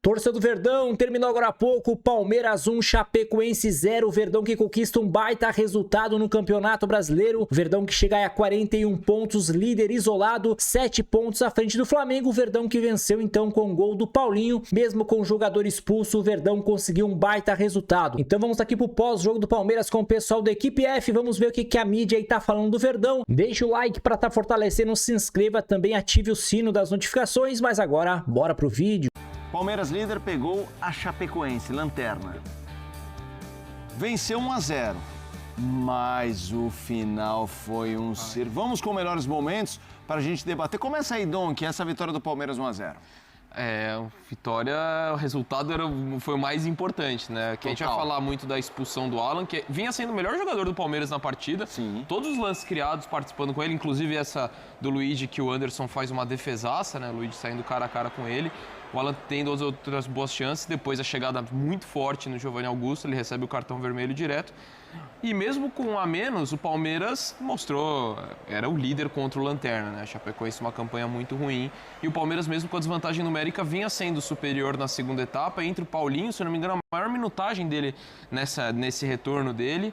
Torcedor do Verdão, terminou agora há pouco, Palmeiras 1, Chapecoense 0, Verdão que conquista um baita resultado no Campeonato Brasileiro, Verdão que chega a 41 pontos, líder isolado, 7 pontos à frente do Flamengo, Verdão que venceu então com o gol do Paulinho, mesmo com o jogador expulso, o Verdão conseguiu um baita resultado. Então vamos aqui pro pós-jogo do Palmeiras com o pessoal da equipe F, vamos ver o que a mídia aí tá falando do Verdão, deixa o like pra tá fortalecendo, se inscreva, também ative o sino das notificações, mas agora bora pro vídeo. Palmeiras líder pegou a Chapecoense, lanterna. Venceu 1-0, mas o final foi um circo. Vamos com melhores momentos para a gente debater. Começa aí, Dom, que é essa vitória do Palmeiras 1-0. Vitória, o resultado foi o mais importante, né? Que a gente vai falar muito da expulsão do Alan, que vinha sendo o melhor jogador do Palmeiras na partida. Sim. Todos os lances criados participando com ele, inclusive essa do Luigi, que o Anderson faz uma defesaça, né? O Luigi saindo cara a cara com ele. O Alan tem duas outras boas chances, depois a chegada muito forte no Giovanni Augusto, ele recebe o cartão vermelho direto. E mesmo com um a menos, o Palmeiras mostrou, era o líder contra o Lanterna, né? A Chapecoense uma campanha muito ruim. E o Palmeiras, mesmo com a desvantagem numérica, vinha sendo superior na segunda etapa. Entre o Paulinho, se eu não me engano, a maior minutagem dele nesse retorno dele.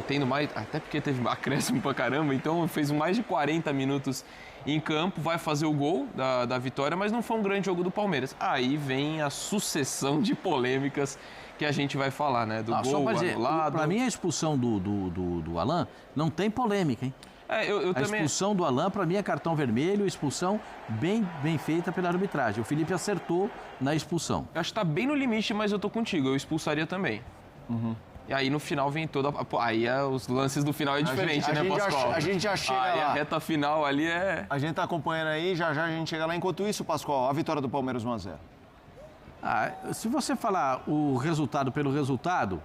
Tendo mais, até porque teve acréscimo pra caramba, então fez mais de 40 minutos em campo, vai fazer o gol da vitória, mas não foi um grande jogo do Palmeiras. Aí vem a sucessão de polêmicas que a gente vai falar, né? Do gol anulado. Para mim, a expulsão do Alan não tem polêmica, hein? A expulsão do Alan, para mim, é cartão vermelho, expulsão bem feita pela arbitragem. O Felipe acertou na expulsão. Eu acho que tá bem no limite, mas eu tô contigo, eu expulsaria também. Uhum. E aí no final vem toda... Aí os lances do final é diferente, né, Pascoal? A gente já chega lá. A reta final ali é... A gente tá acompanhando aí, já a gente chega lá. Enquanto isso, Pascoal, a vitória do Palmeiras 1-0. Se você falar o resultado pelo resultado,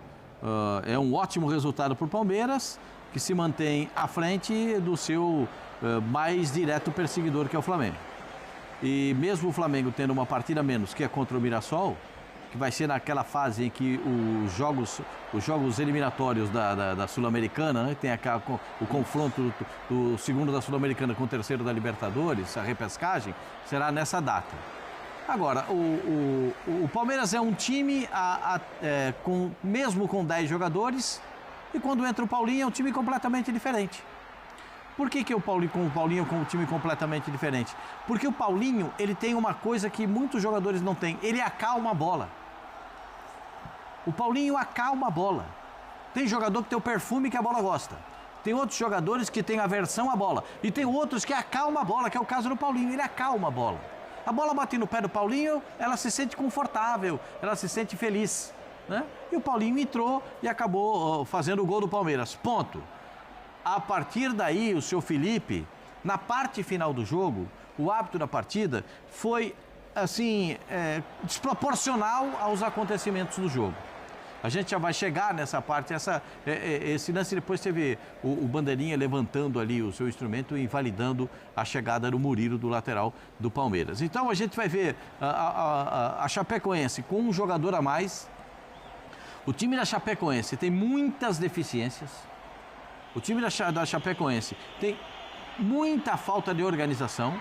é um ótimo resultado para o Palmeiras, que se mantém à frente do seu mais direto perseguidor, que é o Flamengo. E mesmo o Flamengo tendo uma partida a menos, que é contra o Mirassol, que vai ser naquela fase em que os jogos eliminatórios da Sul-Americana, né, tem o confronto do segundo da Sul-Americana com o terceiro da Libertadores, a repescagem, será nessa data. Agora, o Palmeiras é um time, mesmo com 10 jogadores, e quando entra o Paulinho é um time completamente diferente. Por que o Paulinho com um time completamente diferente? Porque o Paulinho, ele tem uma coisa que muitos jogadores não têm, ele acalma a bola. O Paulinho acalma a bola. Tem jogador que tem o perfume que a bola gosta. Tem outros jogadores que têm aversão à bola. E tem outros que acalma a bola, que é o caso do Paulinho, ele acalma a bola. A bola bate no pé do Paulinho, ela se sente confortável, ela se sente feliz, né? E o Paulinho entrou e acabou fazendo o gol do Palmeiras. Ponto. A partir daí, o seu Felipe, na parte final do jogo, o árbitro da partida foi, assim, desproporcional aos acontecimentos do jogo. A gente já vai chegar nessa parte, esse lance depois teve o Bandeirinha levantando ali o seu instrumento e invalidando a chegada do Murilo do lateral do Palmeiras. Então a gente vai ver a Chapecoense com um jogador a mais. O time da Chapecoense tem muitas deficiências. O time da Chapecoense tem muita falta de organização.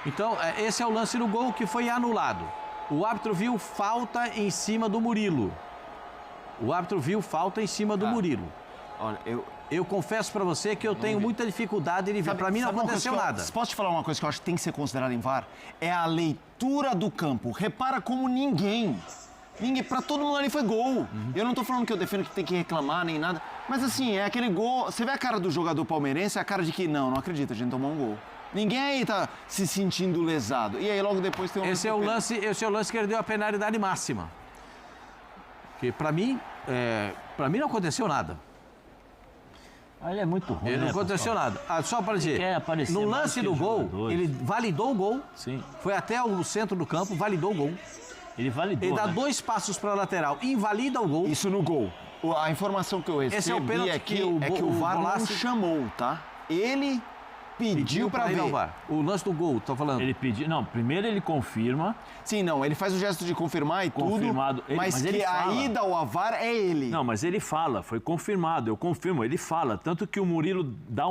Então, esse é o lance do gol que foi anulado. O árbitro viu falta em cima do Murilo. Murilo. Olha, eu confesso para você que eu tenho muita dificuldade de ver. Para mim não aconteceu nada. Posso te falar uma coisa que eu acho que tem que ser considerada em VAR? É a leitura do campo. Repara como ninguém, pra todo mundo ali foi gol. Eu não tô falando que eu defendo que tem que reclamar nem nada, mas assim, é aquele gol, você vê a cara do jogador palmeirense, é a cara de que não acredita, a gente tomou um gol. Ninguém aí tá se sentindo lesado. E aí logo depois tem um... Esse é o lance que ele deu a penalidade máxima. Que para mim não aconteceu nada. Ele é muito ruim. Não aconteceu nada. Só para dizer, no lance do gol, ele validou o gol. Sim. Foi até o centro do campo, validou o gol. Ele validou. Ele dá 2 passos para a lateral, invalida o gol. Isso no gol. A informação que eu recebi Esse é o pênalti que o VAR não chamou, tá? Ele pediu pra ir ao ver. VAR. O lance do gol, tô falando. Ele pediu. Não, primeiro ele confirma. Sim, não, ele faz o gesto de confirmar e Confirmado. tudo, mas Mas que ele a fala. ida ao VAR é ele. Não, mas ele fala, foi confirmado, eu confirmo, ele fala. Tanto que o Murilo dá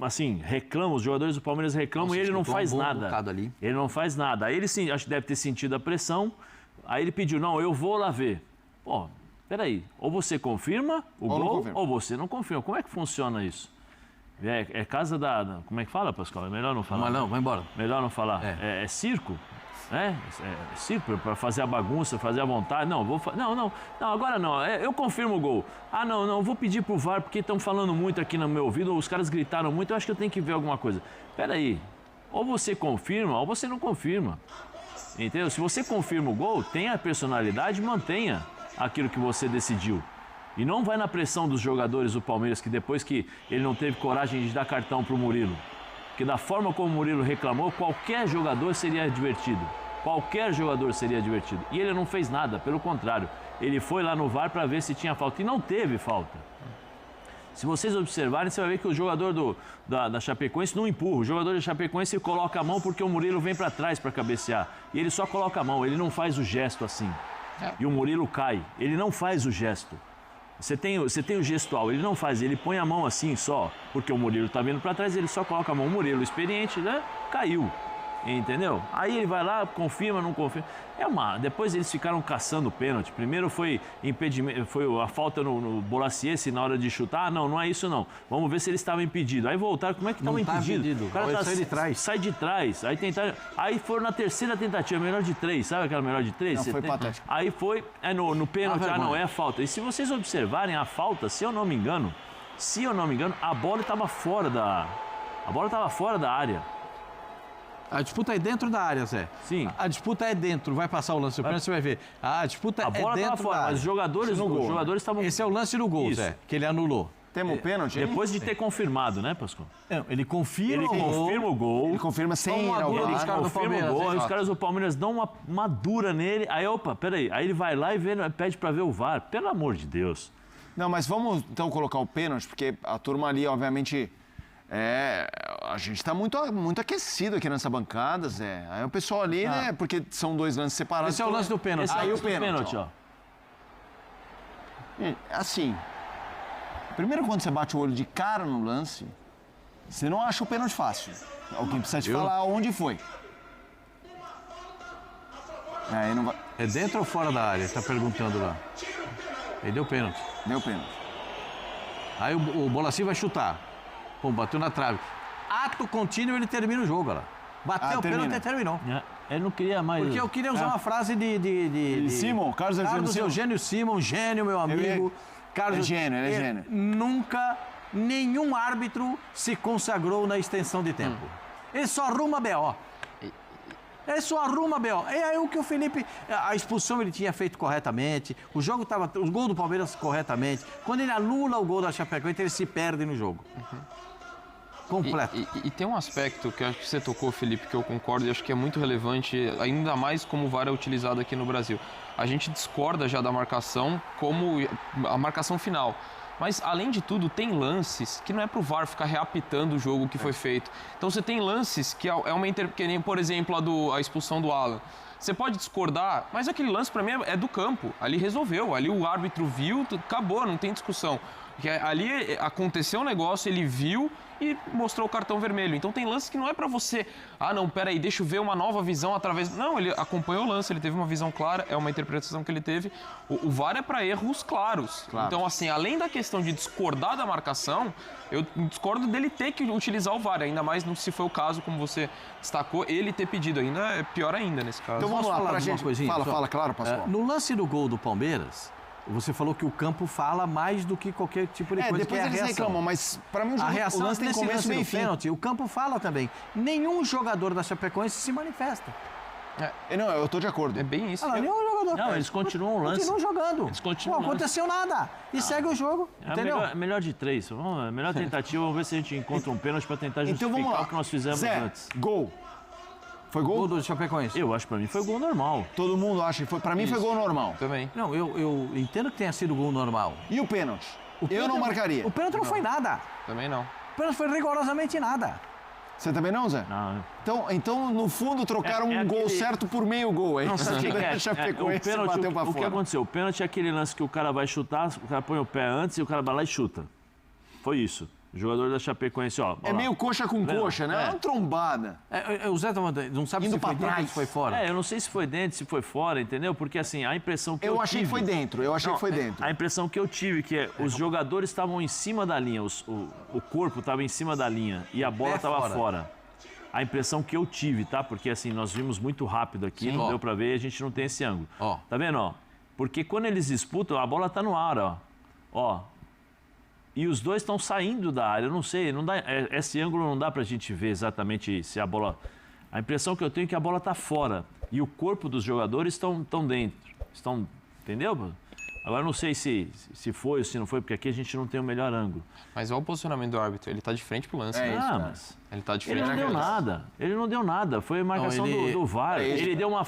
assim, reclama, os jogadores do Palmeiras reclamam Nossa, e ele não disputou um faz bom nada. bocado ali. Ele não faz nada. Aí ele sim, acho que deve ter sentido a pressão. Aí ele pediu, não, eu vou lá ver. Pô, peraí, ou você confirma o Ou não gol, confirma. ou você não confirma. Como é que funciona isso? É casa como é que fala, Pascoal? É melhor não falar. Mas não, vai embora. Melhor não falar. É circo? É circo para fazer a bagunça, fazer a vontade. Não, não, agora não. Eu confirmo o gol. Ah, não, vou pedir pro VAR porque estão falando muito aqui no meu ouvido, os caras gritaram muito, eu acho que eu tenho que ver alguma coisa. Peraí, ou você confirma ou você não confirma. Entendeu? Se você confirma o gol, tenha a personalidade, mantenha aquilo que você decidiu. E não vai na pressão dos jogadores do Palmeiras, que depois que ele não teve coragem de dar cartão pro Murilo. Porque da forma como o Murilo reclamou, qualquer jogador seria divertido. Qualquer jogador seria divertido. E ele não fez nada, pelo contrário. Ele foi lá no VAR para ver se tinha falta. E não teve falta. Se vocês observarem, você vai ver que o jogador da Chapecoense não empurra. O jogador da Chapecoense coloca a mão porque o Murilo vem para trás para cabecear. E ele só coloca a mão, ele não faz o gesto assim. E o Murilo cai. Ele não faz o gesto. Você tem o gestual, ele não faz, ele põe a mão assim só, porque o Murilo tá vindo para trás, ele só coloca a mão. O Murilo, experiente, né? Caiu. Entendeu? Aí ele vai lá, confirma, não confirma. Depois eles ficaram caçando o pênalti. Primeiro foi impedimento, foi a falta no Bolaciense na hora de chutar. Ah, não é isso não. Vamos ver se ele estava impedido. Aí voltaram, como é que estava impedido? O cara sai de trás. Sai de trás. Aí tentaram. Aí foram na terceira tentativa, melhor de 3. Sabe aquela melhor de 3? Não, foi patético. Aí foi no pênalti. Não, é a falta. E se vocês observarem a falta, se eu não me engano, a bola estava fora da. A bola estava fora da área. A disputa é dentro da área, Zé. Sim. A disputa é dentro. Vai passar o lance do pênalti, você vai ver. A disputa é bola dentro estava fora, da área. mas os jogadores estavam. Esse é o lance do gol, Isso. Zé, que ele anulou. Temos pênalti, hein? Depois de ter confirmado, né, Pascoal? Ele confirma o gol. Ele confirma sem ir ao dura dos VAR. caras do Confirma o Palmeiras, gol, aí os exato. caras do Palmeiras dão uma dura nele. Aí, peraí. Aí ele vai lá e pede pra ver o VAR. Pelo amor de Deus. Não, mas vamos então colocar o pênalti, porque a turma ali, obviamente, a gente está muito aquecido aqui nessa bancada, Zé. Aí o pessoal ali, né, porque são dois lances separados. Esse é o lance do pênalti. Esse Aí é o pênalti, ó. Assim, primeiro quando você bate o olho de cara no lance, você não acha o pênalti fácil. Alguém precisa te falar onde foi. Aí não vai... É dentro ou fora da área? Tá perguntando lá. Ele deu pênalti. Deu pênalti. Aí o Bolacim vai chutar. Pô, bateu na trave. Ato contínuo, ele termina o jogo, olha lá. Bateu o pênalti e terminou. Ele não queria mais. Porque eu queria usar uma frase de Simon, Carlos Eugênio Simon, gênio, meu amigo. Carlos, É gênio, ele é gênio. Nunca nenhum árbitro se consagrou na extensão de tempo. Ele só arruma BO. Ele só arruma BO. É aí o que o Felipe... A expulsão ele tinha feito corretamente, o jogo tava... Os gols do Palmeiras corretamente. Quando ele anula o gol da Chapecoense, ele se perde no jogo. Completo. E tem um aspecto que acho que você tocou, Felipe, que eu concordo e acho que é muito relevante, ainda mais como o VAR é utilizado aqui no Brasil. A gente discorda já da marcação como a marcação final. Mas, além de tudo, tem lances que não é pro VAR ficar reapitando o jogo que foi feito. Então, você tem lances que é uma interpretação, por exemplo, a expulsão do Alan. Você pode discordar, mas aquele lance, para mim, é do campo. Ali resolveu, ali o árbitro viu, acabou, não tem discussão. Porque ali aconteceu um negócio, ele viu e mostrou o cartão vermelho. Então tem lances que não é pra você... Ah, não, peraí, deixa eu ver uma nova visão através... Não, ele acompanhou o lance, ele teve uma visão clara, é uma interpretação que ele teve. O VAR é pra erros claros. Claro. Então, assim, além da questão de discordar da marcação, eu discordo dele ter que utilizar o VAR. Ainda mais se foi o caso, como você destacou, ele ter pedido. Ainda é pior ainda nesse caso. Então vamos lá, falar pra de uma gente... coisinha? Fala, claro, Pascoal. No lance do gol do Palmeiras, você falou que o campo fala mais do que qualquer tipo de coisa, depois que é a eles reação. reclamam, mas pra mim A reação o lance tem nesse começo, lance meio e do fim. pênalti, o campo fala também. Nenhum jogador da Chapecoense se manifesta. Não, eu tô de acordo. É bem isso. Olha lá, nenhum jogador. Não, eles continuam o lance. Continuam jogando. Eles continuam Não aconteceu nada. E segue o jogo, entendeu? Melhor de 3. Melhor tentativa, vamos ver se a gente encontra um pênalti pra tentar Então justificar vamos lá. o que nós fizemos Zé, antes. gol. Foi gol? Gol do Chapecoense. Eu acho que pra mim foi gol normal. Todo mundo acha que foi. Pra mim foi gol normal. Também. Não, eu entendo que tenha sido gol normal. E o pênalti? O Eu pênalti não marcaria. O pênalti não foi nada. Também não. O pênalti foi rigorosamente nada. Você também não, Zé? Não. Então, no fundo, trocaram um gol certo por meio gol, hein? Não, sabe o que é? Chapecoense O pênalti, bateu pra o que fora. aconteceu? O pênalti é aquele lance que o cara vai chutar, o cara põe o pé antes e o cara vai lá e chuta. Foi isso. O jogador da Chapecoense, ó. É meio coxa com coxa, né? É uma trombada. O Zé não sabe Indo se foi pra dentro ou trás. se foi fora. Eu não sei se foi dentro, se foi fora, entendeu? Porque assim, a impressão que eu Eu achei tive... que foi dentro, Não, que foi dentro. A impressão que eu tive que os jogadores estavam em cima da linha, o corpo estava em cima da linha e a bola estava fora. A impressão que eu tive, tá? Porque assim, nós vimos muito rápido aqui, não deu pra ver e a gente não tem esse ângulo. Ó. Tá vendo, ó? Porque quando eles disputam, a bola tá no ar, ó. Ó. E os dois estão saindo da área, eu não sei, não dá, esse ângulo não dá pra gente ver exatamente se a bola... A impressão que eu tenho é que a bola tá fora e o corpo dos jogadores estão dentro. Entendeu? Agora eu não sei se foi ou se não foi, porque aqui a gente não tem o melhor ângulo. Mas olha o posicionamento do árbitro, ele tá de frente pro lance. né? Mas Ele tá de frente. ele não deu nada. Ele não deu nada. Foi a marcação do VAR. Ele deu uma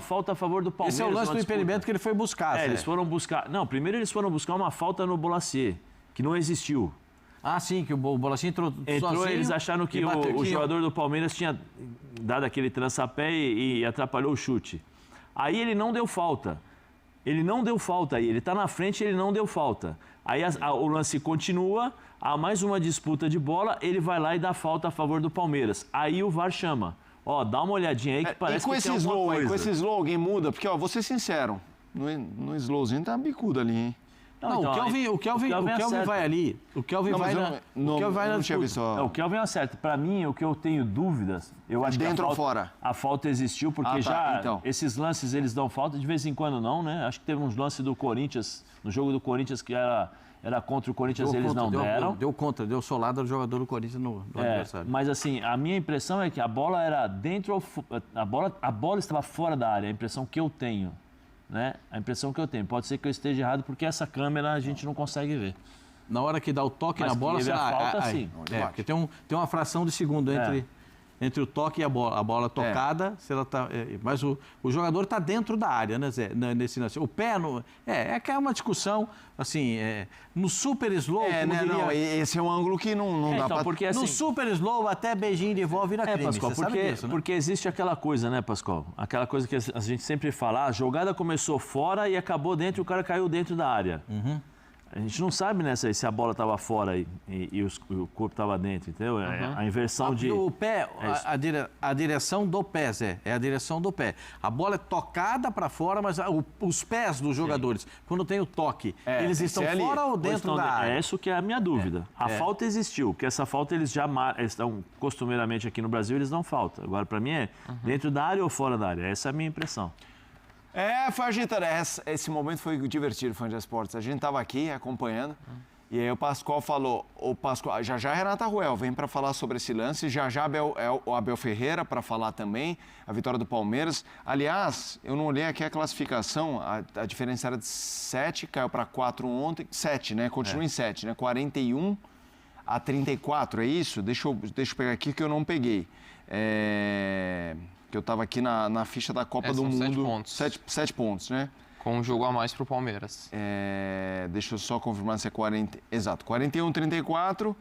falta a favor do Palmeiras. Esse é o lance do impedimento que ele foi buscar, Zé. Eles foram buscar... Não, primeiro eles foram buscar uma falta no Bolacier, que não existiu. Ah, sim, que o Bolachinha entrou sozinho, Eles acharam que o jogador do Palmeiras tinha dado aquele trançapé e atrapalhou o chute. Aí ele não deu falta. Ele não deu falta aí. Ele está na frente e ele não deu falta. Aí o lance continua, há mais uma disputa de bola, ele vai lá e dá falta a favor do Palmeiras. Aí o VAR chama. Ó, dá uma olhadinha aí que parece que tem alguma coisa. Com esse slow alguém muda? Porque, ó, vou ser sincero, no slowzinho tá uma bicuda ali, hein? Não, então, o Kelvin vai ali. O Kelvin vai na... Não tinha visto. O Kelvin acerta. Para mim, o que eu tenho dúvidas, eu acho dentro que ou fora? A falta existiu, porque esses lances eles dão falta, de vez em quando não, né? Acho que teve uns lances do Corinthians, no jogo do Corinthians, que era contra o Corinthians, eles não deram. Deu solada do jogador do Corinthians no adversário. Mas assim, a minha impressão é que a bola era dentro ou a bola estava fora da área, a impressão que eu tenho. Né? A impressão que eu tenho. Pode ser que eu esteja errado, porque essa câmera a gente não consegue ver. Na hora que dá o toque na bola, você falta sim. Porque tem uma fração de segundo entre o toque e a bola. A bola tocada, se ela tá, mas o jogador está dentro da área, né, Zé? Nesse lance. O pé que é uma discussão, assim, no super slow. Não, esse é um ângulo que não dá pra... Porque, assim, no super slow, até beijinho de vó vira crime. Pascoal, você sabe disso, né? porque existe aquela coisa, né, Pascoal? Aquela coisa que a gente sempre fala, a jogada começou fora e acabou dentro e o cara caiu dentro da área. Uhum. A gente não sabe, né, se a bola estava fora e o corpo estava dentro, entendeu? A inversão de... O pé, a direção do pé, Zé, é a direção do pé. A bola é tocada para fora, mas os pés dos jogadores, quando tem o toque, eles estão fora ou dentro da área? É isso que é a minha dúvida. A falta existiu, porque essa falta eles estão costumeiramente aqui no Brasil, eles não faltam. Agora, para mim, é dentro da área ou fora da área. Essa é a minha impressão. Foi agitado. Esse momento foi divertido, fã de esportes. A gente estava aqui acompanhando e aí o Pascoal falou, já Renata Ruel vem para falar sobre esse lance, o Abel Ferreira para falar também, a vitória do Palmeiras. Aliás, eu não olhei aqui a classificação, a diferença era de 7, caiu para 4 ontem, 7, né? Continua em 7, né? 41 a 34, é isso? Deixa eu pegar aqui que eu não peguei. Que eu estava aqui na ficha da Copa do Mundo. 7 pontos. 7 pontos, né? Com um jogo a mais pro Palmeiras. Deixa eu só confirmar se é 40. Exato, 41-34.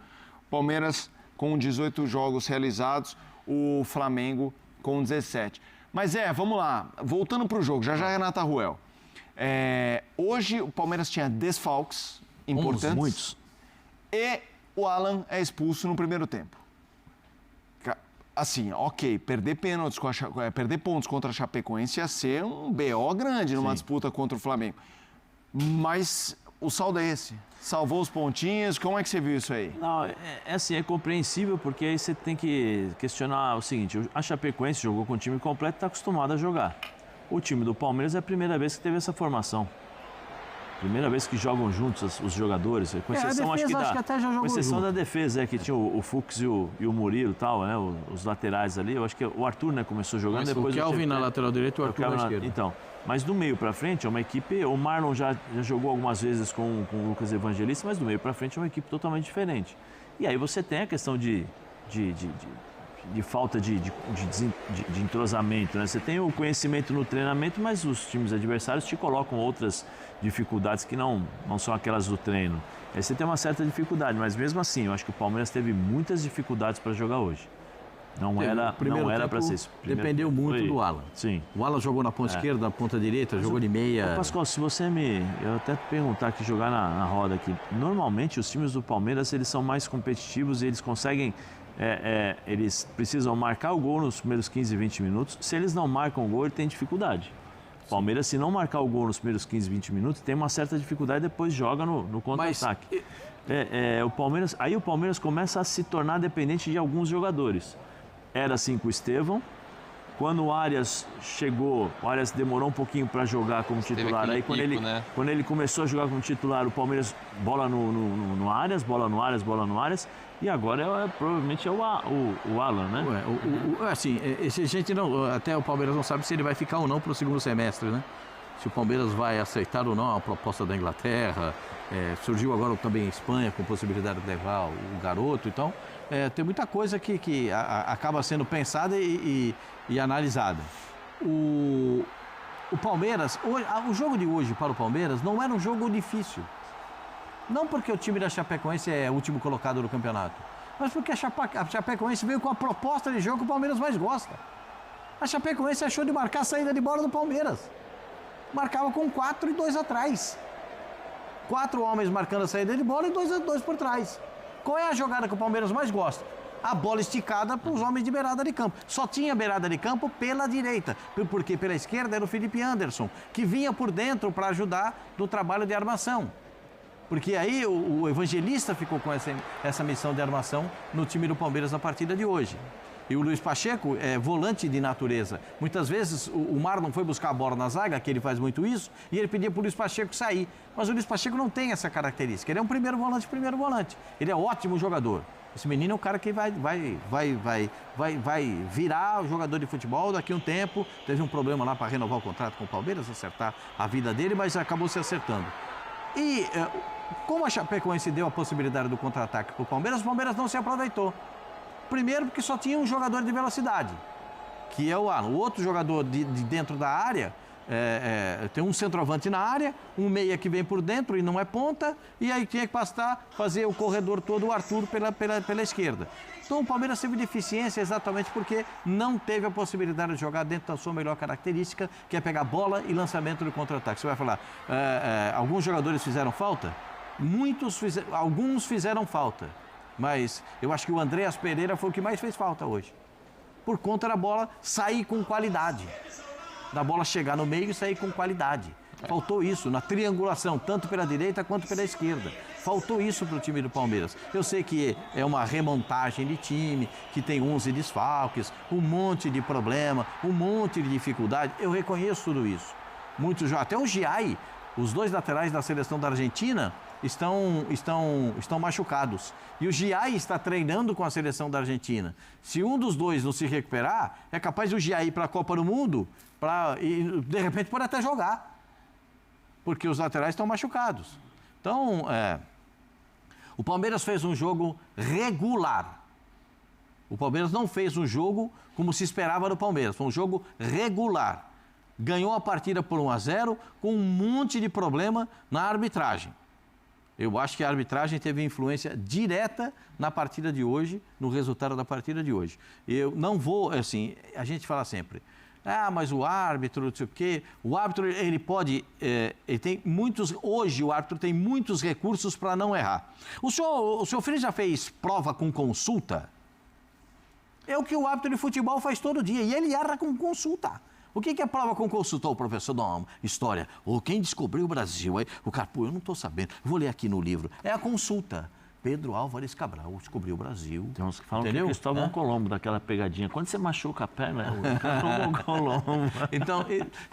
Palmeiras com 18 jogos realizados. O Flamengo com 17. Mas vamos lá. Voltando para o jogo, já Renata Ruel. Hoje o Palmeiras tinha desfalques importantes. Muitos. E o Alan é expulso no primeiro tempo. Assim, ok, perder pontos contra a Chapecoense ia ser um BO grande numa disputa contra o Flamengo. Mas o saldo é esse. Salvou os pontinhos, como é que você viu isso aí? Não, é compreensível, porque aí você tem que questionar o seguinte, a Chapecoense jogou com o time completo e está acostumado a jogar. O time do Palmeiras é a primeira vez que teve essa formação. Primeira vez que jogam juntos os jogadores, com exceção, acho que até já jogou com exceção junto. Da defesa, que tinha o Fux e o Murilo e tal, né, os laterais ali. Eu acho que o Arthur, né, começou jogando, mas depois o Kelvin na lateral direita e o Arthur na esquerda. Então, mas do meio para frente é uma equipe, o Marlon já jogou algumas vezes com o Lucas Evangelista, mas do meio para frente é uma equipe totalmente diferente. E aí você tem a questão de falta de entrosamento, né? Você tem o conhecimento no treinamento, mas os times adversários te colocam outras dificuldades que não são aquelas do treino. Aí você tem uma certa dificuldade, mas mesmo assim, eu acho que o Palmeiras teve muitas dificuldades para jogar hoje. Não era para ser isso. Dependeu muito do Alan. Sim. O Alan jogou na ponta esquerda, na ponta direita, jogou de meia. Pascoal, se você eu até perguntar aqui, jogar na roda aqui. Normalmente os times do Palmeiras, eles são mais competitivos e eles conseguem, eles precisam marcar o gol nos primeiros 15, 20 minutos. Se eles não marcam o gol, ele tem dificuldade. O Palmeiras, se não marcar o gol nos primeiros 15, 20 minutos, tem uma certa dificuldade e depois joga no contra-ataque. O Palmeiras começa a se tornar dependente de alguns jogadores. Era assim com o Estevão. Quando o Arias chegou, o Arias demorou um pouquinho para jogar como titular. Aí quando ele começou a jogar como titular, o Palmeiras bola no Arias, bola no Arias, bola no Arias. E agora provavelmente é o Alan, né? Assim, gente não, até o Palmeiras não sabe se ele vai ficar ou não para o segundo semestre, né? Se o Palmeiras vai aceitar ou não a proposta da Inglaterra. Surgiu agora também em Espanha com possibilidade de levar o garoto. Então, tem muita coisa que acaba sendo pensada e analisada. O Palmeiras, o jogo de hoje para o Palmeiras não era um jogo difícil. Não porque o time da Chapecoense é o último colocado do campeonato, mas porque a Chapecoense veio com a proposta de jogo que o Palmeiras mais gosta. A Chapecoense achou de marcar a saída de bola do Palmeiras. Marcava com 4 e 2 atrás. 4 homens marcando a saída de bola e 2 por trás. Qual é a jogada que o Palmeiras mais gosta? A bola esticada para os homens de beirada de campo. Só tinha beirada de campo pela direita, porque pela esquerda era o Felipe Anderson, que vinha por dentro para ajudar no trabalho de armação. Porque aí o Evangelista ficou com essa missão de armação no time do Palmeiras na partida de hoje. E o Luiz Pacheco é volante de natureza. Muitas vezes o Marlon foi buscar a bola na zaga, que ele faz muito isso, e ele pedia para o Luiz Pacheco sair. Mas o Luiz Pacheco não tem essa característica. Ele é um primeiro volante. Ele é ótimo jogador. Esse menino é um cara que vai virar jogador de futebol daqui a um tempo. Teve um problema lá para renovar o contrato com o Palmeiras, acertar a vida dele, mas acabou se acertando. E como a Chapecoense deu a possibilidade do contra-ataque para o Palmeiras não se aproveitou. Primeiro porque só tinha um jogador de velocidade, que é o Alan. O outro jogador de dentro da área, tem um centroavante na área, um meia que vem por dentro e não é ponta, e aí tinha que fazer o corredor todo, o Arthur pela esquerda. Então o Palmeiras teve deficiência exatamente porque não teve a possibilidade de jogar dentro da sua melhor característica, que é pegar bola e lançamento de contra-ataque. Você vai falar, alguns jogadores fizeram falta? Alguns fizeram falta. Mas eu acho que o Andreas Pereira foi o que mais fez falta hoje. Por conta da bola sair com qualidade. Da bola chegar no meio e sair com qualidade. Faltou isso na triangulação, tanto pela direita quanto pela esquerda. Faltou isso para o time do Palmeiras. Eu sei que é uma remontagem de time, que tem 11 desfalques, um monte de problema, um monte de dificuldade. Eu reconheço tudo isso. Até o Giai, os 2 laterais da seleção da Argentina, estão machucados. E o Giai está treinando com a seleção da Argentina. Se um dos 2 não se recuperar, é capaz do Giai ir para a Copa do Mundo e, de repente, pode até jogar. Porque os laterais estão machucados. Então, o Palmeiras fez um jogo regular. O Palmeiras não fez um jogo como se esperava do Palmeiras. Foi um jogo regular. Ganhou a partida por 1-0 com um monte de problema na arbitragem. Eu acho que a arbitragem teve influência direta na partida de hoje, no resultado da partida de hoje. Eu não vou, assim, a gente fala sempre, mas o árbitro, não sei o quê, o árbitro, ele pode, hoje o árbitro tem muitos recursos para não errar. O senhor filho já fez prova com consulta? É o que o árbitro de futebol faz todo dia, e ele erra com consulta. O que é prova com consulta? O professor dá uma história. Quem descobriu o Brasil? Aí, o cara, eu não estou sabendo. Vou ler aqui no livro. É a consulta. Pedro Álvares Cabral descobriu o Brasil. Tem uns que falam que é Cristóvão Colombo, daquela pegadinha. Quando você machuca a perna, é o Cristóvão Colombo. Então,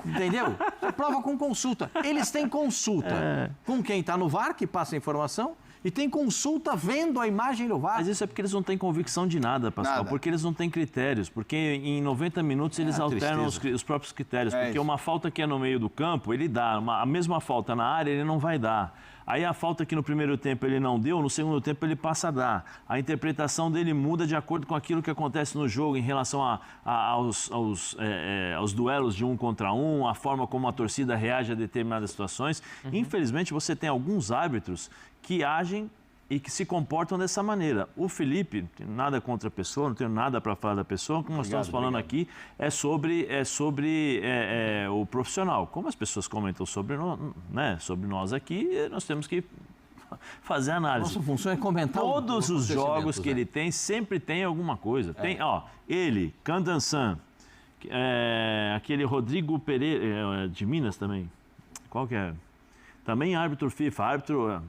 entendeu? Prova com consulta. Eles têm consulta com quem está no VAR, que passa a informação, e tem consulta vendo a imagem do VAR. Mas isso é porque eles não têm convicção de nada, Pascoal. Porque eles não têm critérios. Porque em 90 minutos eles alternam os próprios critérios. Porque uma falta que é no meio do campo, ele dá. A mesma falta na área, ele não vai dar. Aí a falta que no primeiro tempo ele não deu, no segundo tempo ele passa a dar. A interpretação dele muda de acordo com aquilo que acontece no jogo em relação aos duelos de 1 contra 1, a forma como a torcida reage a determinadas situações. Infelizmente, você tem alguns árbitros que agem e que se comportam dessa maneira. O Felipe, não tenho nada contra a pessoa, não tenho nada para falar da pessoa, o que nós estamos falando aqui é sobre o profissional. Como as pessoas comentam sobre nós aqui, nós temos que fazer análise. Nossa função é comentar todos os jogos que ele tem, sempre tem alguma coisa. Tem, ele, Candansan, aquele Rodrigo Pereira, de Minas também, qual que é? Também árbitro FIFA, árbitro...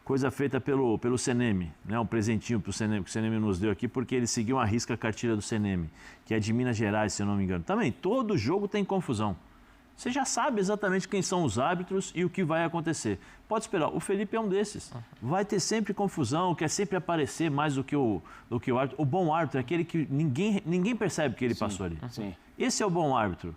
coisa feita pelo CNM, né? Um presentinho para o CNM, que o CNM nos deu aqui, porque ele seguiu a risca a cartilha do CNM, que é de Minas Gerais, se eu não me engano. Também, todo jogo tem confusão. Você já sabe exatamente quem são os árbitros e o que vai acontecer. Pode esperar, o Felipe é um desses. Vai ter sempre confusão, quer sempre aparecer mais do que o árbitro. O bom árbitro é aquele que ninguém percebe que ele passou ali. Sim. Esse é o bom árbitro.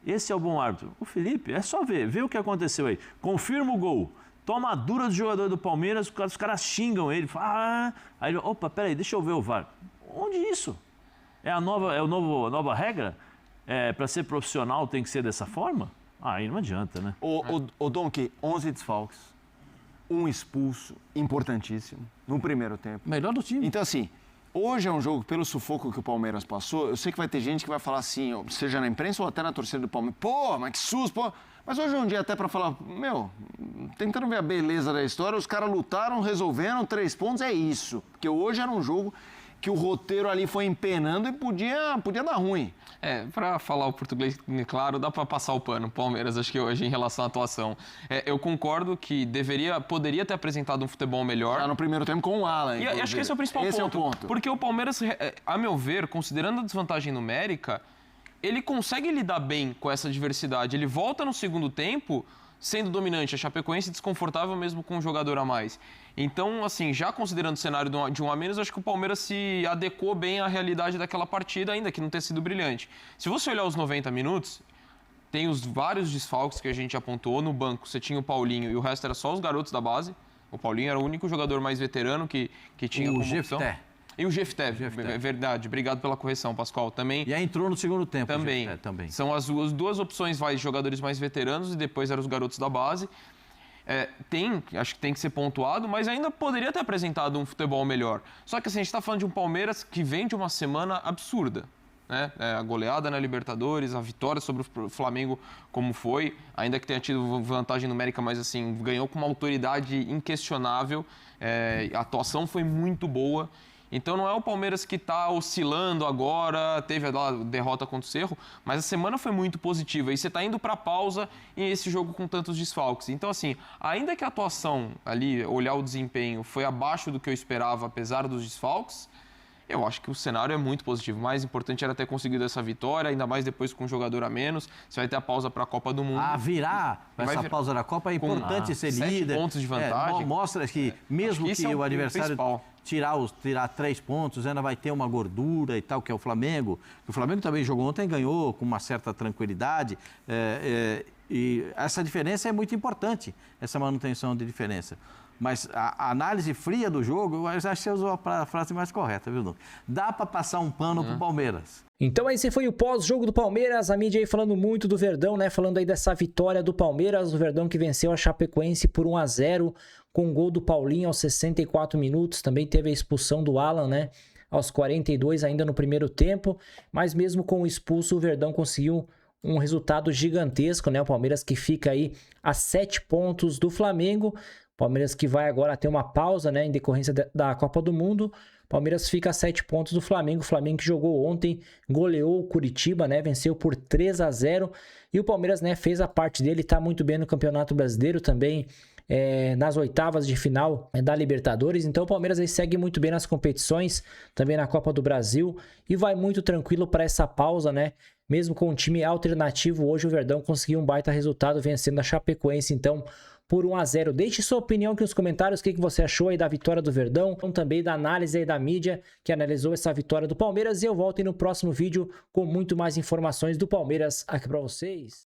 Esse é o bom árbitro. O Felipe, é só ver o que aconteceu aí. Confirma o gol. Toma a dura do jogador do Palmeiras, os caras xingam ele. Aí ele, opa, peraí, deixa eu ver o VAR. Onde isso? É a nova regra? Para ser profissional tem que ser dessa forma? Aí não adianta, né? O Donkey, 11 desfalques, um expulso, importantíssimo, no primeiro tempo. Melhor do time. Então, assim, hoje é um jogo, pelo sufoco que o Palmeiras passou, eu sei que vai ter gente que vai falar assim, seja na imprensa ou até na torcida do Palmeiras, pô, mas que susto, pô. Mas hoje é um dia até para falar, tentando ver a beleza da história, os caras lutaram, resolveram, 3 pontos, é isso. Porque hoje era um jogo que o roteiro ali foi empenando e podia dar ruim. Para falar o português, claro, dá para passar o pano, Palmeiras, acho que hoje, em relação à atuação. Eu concordo que poderia ter apresentado um futebol melhor. Já no primeiro tempo com o Alan. E acho que esse é o principal ponto. É o ponto. Porque o Palmeiras, a meu ver, considerando a desvantagem numérica, ele consegue lidar bem com essa adversidade. Ele volta no segundo tempo sendo dominante, a Chapecoense desconfortável mesmo com um jogador a mais. Então, assim, já considerando o cenário de um a menos, acho que o Palmeiras se adequou bem à realidade daquela partida, ainda que não tenha sido brilhante. Se você olhar os 90 minutos, tem os vários desfalques que a gente apontou. No banco você tinha o Paulinho e o resto era só os garotos da base. O Paulinho era o único jogador mais veterano que tinha como opção. E o Jefté, é verdade. Obrigado pela correção, Pascoal. Também. E aí entrou no segundo tempo. Também. São as duas opções, jogadores mais veteranos e depois eram os garotos da base. Acho que tem que ser pontuado, mas ainda poderia ter apresentado um futebol melhor. Só que assim, a gente está falando de um Palmeiras que vem de uma semana absurda. Né? A goleada na Libertadores, a vitória sobre o Flamengo como foi, ainda que tenha tido vantagem numérica, mas assim, ganhou com uma autoridade inquestionável. A atuação foi muito boa. Então não é o Palmeiras que está oscilando agora, teve a derrota contra o Cerro, mas a semana foi muito positiva e você está indo para a pausa em esse jogo com tantos desfalques. Então assim, ainda que a atuação ali, olhar o desempenho, foi abaixo do que eu esperava, apesar dos desfalques, eu acho que o cenário é muito positivo. O mais importante era ter conseguido essa vitória, ainda mais depois com um jogador a menos. Você vai ter a pausa para a Copa do Mundo. Virar essa pausa da Copa é importante ser líder. 7 pontos de vantagem. Mostra que mesmo que o adversário tirar 3 pontos, ainda vai ter uma gordura e tal, que é o Flamengo. O Flamengo também jogou ontem e ganhou com uma certa tranquilidade. E essa diferença é muito importante, essa manutenção de diferença. Mas a análise fria do jogo, eu acho que você usou a frase mais correta, viu, Duque? Dá para passar um pano pro Palmeiras. Então esse foi o pós-jogo do Palmeiras, a mídia aí falando muito do Verdão, né? Falando aí dessa vitória do Palmeiras, o Verdão que venceu a Chapecoense por 1-0, com o gol do Paulinho aos 64 minutos, também teve a expulsão do Alan, né? Aos 42 ainda no primeiro tempo, mas mesmo com o expulso o Verdão conseguiu um resultado gigantesco, né? O Palmeiras que fica aí a 7 pontos do Flamengo, Palmeiras que vai agora ter uma pausa, né, em decorrência da Copa do Mundo. Palmeiras fica a 7 pontos do Flamengo. O Flamengo que jogou ontem, goleou o Curitiba, né, venceu por 3-0. E o Palmeiras, né, fez a parte dele, está muito bem no Campeonato Brasileiro também, nas oitavas de final da Libertadores. Então o Palmeiras aí segue muito bem nas competições, também na Copa do Brasil, e vai muito tranquilo para essa pausa, né? Mesmo com um time alternativo, hoje o Verdão conseguiu um baita resultado vencendo a Chapecoense, então, por 1-0. Deixe sua opinião aqui nos comentários, o que você achou aí da vitória do Verdão, também da análise aí da mídia que analisou essa vitória do Palmeiras, e eu volto aí no próximo vídeo com muito mais informações do Palmeiras aqui para vocês.